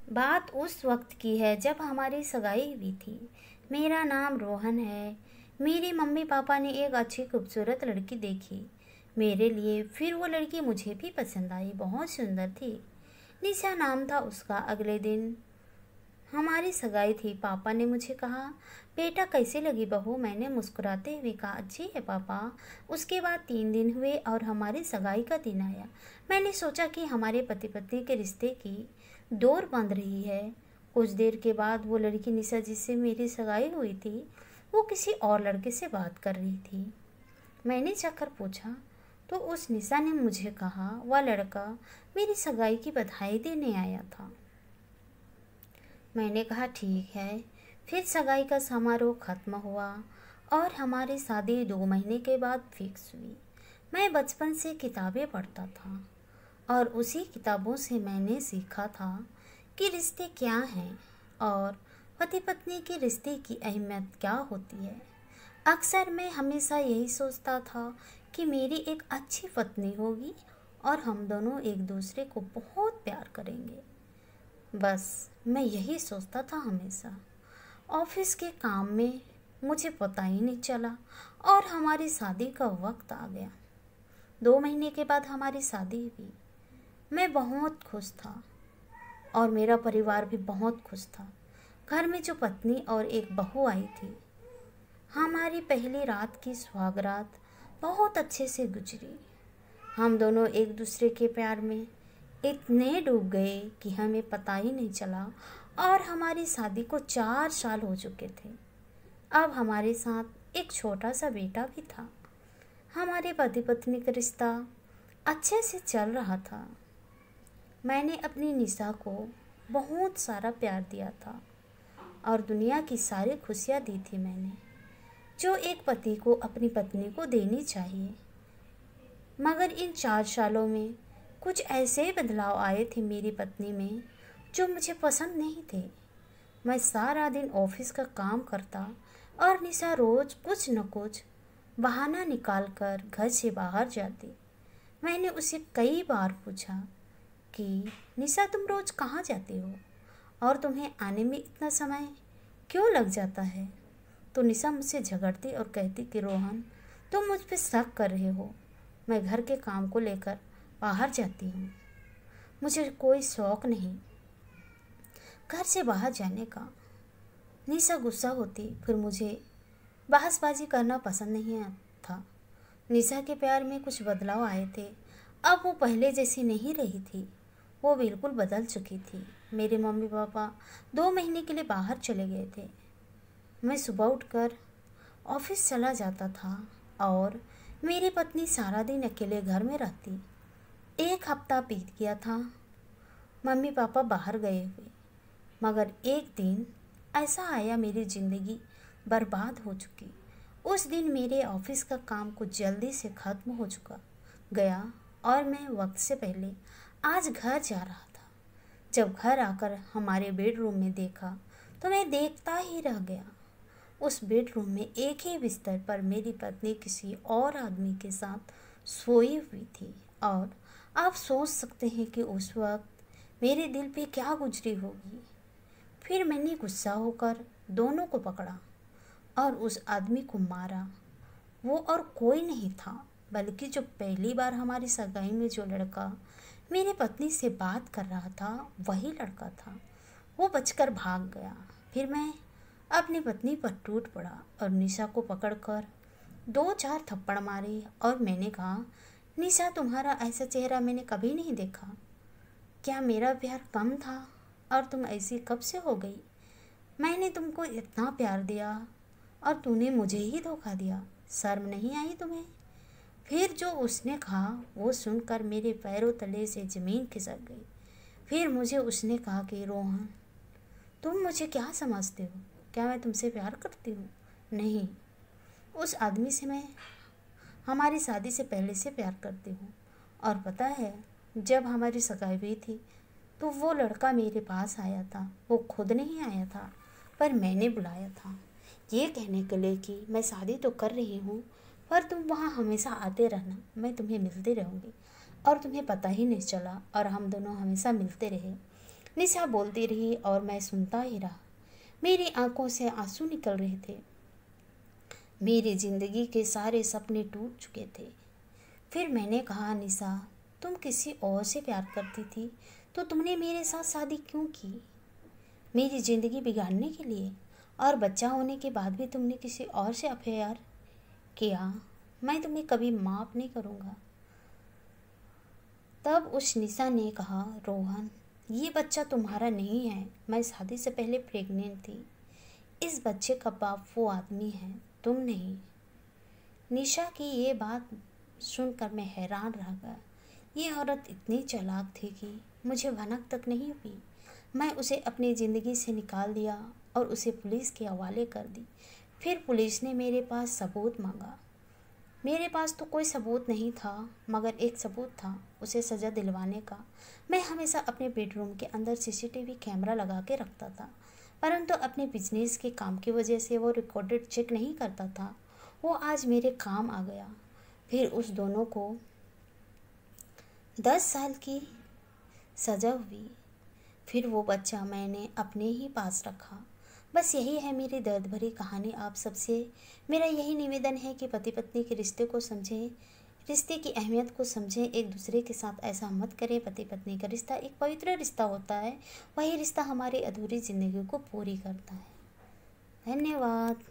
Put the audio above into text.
बात उस वक्त की है जब हमारी सगाई हुई थी। मेरा नाम रोहन है। मेरे मम्मी पापा ने एक अच्छी खूबसूरत लड़की देखी मेरे लिए। फिर वो लड़की मुझे भी पसंद आई। बहुत सुंदर थी। निशा नाम था उसका। अगले दिन हमारी सगाई थी। पापा ने मुझे कहा, बेटा कैसी लगी बहू? मैंने मुस्कुराते हुए कहा, अच्छी है पापा। उसके बाद 3 दिन हुए और हमारी सगाई का दिन आया। मैंने सोचा कि हमारे पति पत्नी के रिश्ते की डोर बंध रही है। कुछ देर के बाद वो लड़की निशा जिससे मेरी सगाई हुई थी, वो किसी और लड़के से बात कर रही थी। मैंने जाकर पूछा तो उस निशा ने मुझे कहा, वह लड़का मेरी सगाई की बधाई देने आया था। मैंने कहा ठीक है। फिर सगाई का समारोह खत्म हुआ और हमारी शादी 2 महीने के बाद फिक्स हुई। मैं बचपन से किताबें पढ़ता था और उसी किताबों से मैंने सीखा था कि रिश्ते क्या हैं और पति पत्नी के रिश्ते की अहमियत क्या होती है। अक्सर मैं हमेशा यही सोचता था कि मेरी एक अच्छी पत्नी होगी और हम दोनों एक दूसरे को बहुत प्यार करेंगे। बस मैं यही सोचता था हमेशा। ऑफिस के काम में मुझे पता ही नहीं चला और हमारी शादी का वक्त आ गया। 2 महीने के बाद हमारी शादी हुई। मैं बहुत खुश था और मेरा परिवार भी बहुत खुश था। घर में जो पत्नी और एक बहू आई थी। हमारी पहली रात की सुहागरात बहुत अच्छे से गुजरी। हम दोनों एक दूसरे के प्यार में इतने डूब गए कि हमें पता ही नहीं चला और हमारी शादी को 4 साल हो चुके थे। अब हमारे साथ एक छोटा सा बेटा भी था। हमारे पति पत्नी का रिश्ता अच्छे से चल रहा था। मैंने अपनी निशा को बहुत सारा प्यार दिया था और दुनिया की सारी खुशियाँ दी थी मैंने, जो एक पति को अपनी पत्नी को देनी चाहिए। मगर इन 4 सालों में कुछ ऐसे बदलाव आए थे मेरी पत्नी में जो मुझे पसंद नहीं थे। मैं सारा दिन ऑफिस का काम करता और निशा रोज कुछ न कुछ बहाना निकाल कर घर से बाहर जाती। मैंने उसे कई बार पूछा कि निशा तुम रोज कहाँ जाती हो और तुम्हें आने में इतना समय क्यों लग जाता है? तो निशा मुझसे झगड़ती और कहती कि रोहन, तुम मुझ पर शक कर रहे हो। मैं घर के काम को लेकर बाहर जाती हूँ। मुझे कोई शौक नहीं घर से बाहर जाने का। निशा गुस्सा होती। फिर मुझे बहसबाजी करना पसंद नहीं था। निशा के प्यार में कुछ बदलाव आए थे। अब वो पहले जैसी नहीं रही थी। वो बिल्कुल बदल चुकी थी। मेरे मम्मी पापा 2 महीने के लिए बाहर चले गए थे। मैं सुबह उठकर ऑफिस चला जाता था और मेरी पत्नी सारा दिन अकेले घर में रहती। 1 हफ्ता बीत गया था। मम्मी पापा बाहर गए हुए। मगर एक दिन ऐसा आया, मेरी ज़िंदगी बर्बाद हो चुकी। उस दिन मेरे ऑफिस का काम कुछ जल्दी से ख़त्म हो चुका गया और मैं वक्त से पहले आज घर जा रहा था। जब घर आकर हमारे बेडरूम में देखा तो मैं देखता ही रह गया। उस बेडरूम में एक ही बिस्तर पर मेरी पत्नी किसी और आदमी के साथ सोई हुई थी और आप सोच सकते हैं कि उस वक्त मेरे दिल पे क्या गुजरी होगी। फिर मैंने गुस्सा होकर दोनों को पकड़ा और उस आदमी को मारा। वो और कोई नहीं था बल्कि जो पहली बार हमारी सगाई में जो लड़का मेरी पत्नी से बात कर रहा था, वही लड़का था। वो बचकर भाग गया। फिर मैं अपनी पत्नी पर टूट पड़ा और निशा को पकड़कर 2-4 थप्पड़ मारे और मैंने कहा, निशा तुम्हारा ऐसा चेहरा मैंने कभी नहीं देखा। क्या मेरा प्यार कम था और तुम ऐसी कब से हो गई? मैंने तुमको इतना प्यार दिया और तूने मुझे ही धोखा दिया। शर्म नहीं आई तुम्हें? फिर जो उसने कहा वो सुनकर मेरे पैरों तले से ज़मीन खिसक गई। फिर मुझे उसने कहा कि रोहन, तुम मुझे क्या समझते हो? क्या मैं तुमसे प्यार करती हूँ? नहीं, उस आदमी से मैं हमारी शादी से पहले से प्यार करती हूँ। और पता है, जब हमारी सगाई हुई थी तो वो लड़का मेरे पास आया था। वो खुद नहीं आया था पर मैंने बुलाया था, ये कहने के लिए कि मैं शादी तो कर रही हूँ पर तुम वहाँ हमेशा आते रहना, मैं तुम्हें मिलती रहूँगी। और तुम्हें पता ही नहीं चला और हम दोनों हमेशा मिलते रहे। निशा बोलती रही और मैं सुनता ही रहा। मेरी आंखों से आंसू निकल रहे थे। मेरी जिंदगी के सारे सपने टूट चुके थे। फिर मैंने कहा, निशा, तुम किसी और से प्यार करती थी तो तुमने मेरे साथ शादी क्यों की? मेरी ज़िंदगी बिगाड़ने के लिए? और बच्चा होने के बाद भी तुमने किसी और से अफेयर किया। मैं तुम्हें कभी माफ़ नहीं करूँगा। तब उस निशा ने कहा, रोहन, ये बच्चा तुम्हारा नहीं है। मैं शादी से पहले प्रेग्नेंट थी। इस बच्चे का बाप वो आदमी है, तुम नहीं। निशा की ये बात सुनकर मैं हैरान रह गया। ये औरत इतनी चालाक थी कि मुझे भनक तक नहीं हुई। मैं उसे अपनी ज़िंदगी से निकाल दिया और उसे पुलिस के हवाले कर दी। फिर पुलिस ने मेरे पास सबूत मांगा। मेरे पास तो कोई सबूत नहीं था, मगर एक सबूत था उसे सज़ा दिलवाने का। मैं हमेशा अपने बेडरूम के अंदर सीसीटीवी कैमरा लगा के रखता था, परंतु अपने बिजनेस के काम की वजह से वो रिकॉर्डेड चेक नहीं करता था। वो आज मेरे काम आ गया। फिर उस दोनों को 10 साल की सज़ा हुई। फिर वो बच्चा मैंने अपने ही पास रखा। बस यही है मेरी दर्द भरी कहानी आप सबसे। मेरा यही निवेदन है कि पति पत्नी के रिश्ते को समझें, रिश्ते की अहमियत को समझें। एक दूसरे के साथ ऐसा मत करें। पति पत्नी का रिश्ता एक पवित्र रिश्ता होता है। वही रिश्ता हमारी अधूरी ज़िंदगी को पूरी करता है। धन्यवाद।